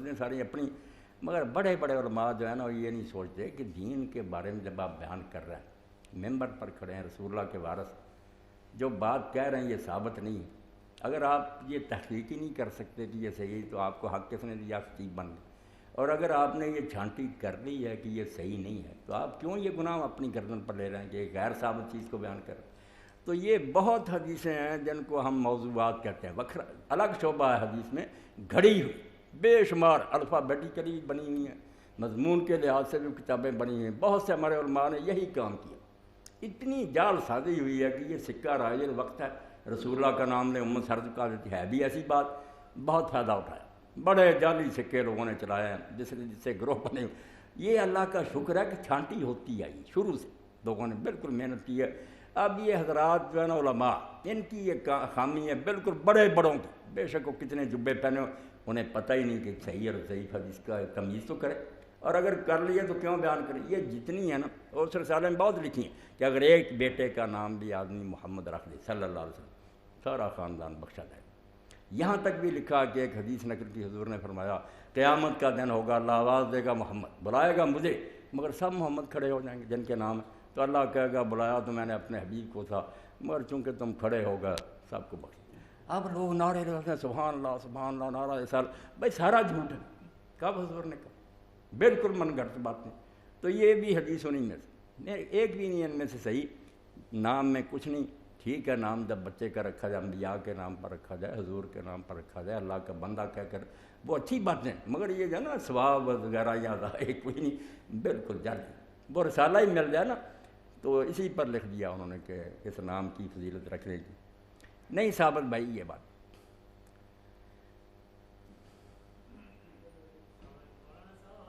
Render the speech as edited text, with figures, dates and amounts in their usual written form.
مسجدیں ساری اپنی، مگر بڑے بڑے علماء جو ہیں نا یہ نہیں سوچتے کہ دین کے بارے میں جب آپ بیان کر رہے ہیں، ممبر پر کھڑے ہیں، رسول اللہ کے وارث، جو بات کہہ رہے ہیں یہ ثابت نہیں ہے، اگر آپ یہ تحقیق ہی نہیں کر سکتے کہ یہ صحیح، تو آپ کو حق کس نے دیا؟ خطیب بن گئے۔ اور اگر آپ نے یہ چھانٹی کر لی ہے کہ یہ صحیح نہیں ہے، تو آپ کیوں یہ گناہ اپنی گردن پر لے رہے ہیں کہ ایک غیر ثابت چیز کو بیان کریں؟ تو یہ بہت حدیثیں ہیں جن کو ہم موضوعات کہتے ہیں، وکھرا الگ شعبہ ہے حدیث میں، گھڑی ہوئی بے شمار الفابیٹیکلی بنی ہوئی ہیں، مضمون کے لحاظ سے بھی کتابیں بنی ہوئی ہیں، بہت سے ہمارے علماء نے یہی کام کیا۔ اتنی جال سازی ہوئی ہے کہ یہ سکہ رائج الوقت ہے، رسول اللہ کا نام لے امت سرد کا دیتی ہے بھی ایسی بات، بہت فائدہ اٹھایا، بڑے جعلی سکے لوگوں نے چلائے ہیں، جس سے گروہ بنے ہوئے۔ یہ اللہ کا شکر ہے کہ چھانٹی ہوتی آئی شروع سے، لوگوں نے بالکل محنت کی ہے۔ اب یہ حضرات جو ہے نا علماء، ان کی یہ خامی ہے بالکل بڑے بڑوں کی، بے شک وہ کتنے جبے پہنے ہو، انہیں پتہ ہی نہیں کہ صحیح اور ضعیف حدیث کا تمیز تو کرے، اور اگر کر لیے تو کیوں بیان کرے؟ یہ جتنی ہے نا، اور اس رسالے میں بہت لکھی ہیں کہ اگر ایک بیٹے کا نام بھی آدمی محمد رکھ دے صلی اللہ علیہ وسلم، سارا خاندان بخشا جائے۔ یہاں تک بھی لکھا کہ ایک حدیث نقل کی، حضور نے فرمایا قیامت کا دن ہوگا، اللہ آواز دے گا محمد، بلائے گا مجھے، مگر سب محمد کھڑے ہو جائیں گے جن کے نام ہے، تو اللہ کہے گا بلایا تو میں نے اپنے حبیب کو تھا، مگر چونکہ تم کھڑے ہو گئے سب کو بخش۔ اب لوگ نعرے لگاتے ہیں سبحان اللہ سبحان اللہ، نعرہ رسالہ، بھائی سارا جھوٹ ہے، کب حضور نے کہا؟ بالکل من گھڑت بات نہیں۔ تو یہ بھی حدیثوں نہیں میں سے، ایک بھی نہیں ان میں سے صحیح، نام میں کچھ نہیں۔ ٹھیک ہے، نام جب بچے کا رکھا جائے، انبیاء کے نام پر رکھا جائے، حضور کے نام پر رکھا جائے، اللہ کا بندہ کہہ کر، وہ اچھی باتیں، مگر یہ جو ہے نا ثواب وغیرہ یا کوئی نہیں، بالکل جلد وہ رسالہ ہی مل جائے نا، تو اسی پر لکھ دیا انہوں نے کہ اس نام کی فضیلت رکھنے کی، نہیں ثابت بھائی یہ بات۔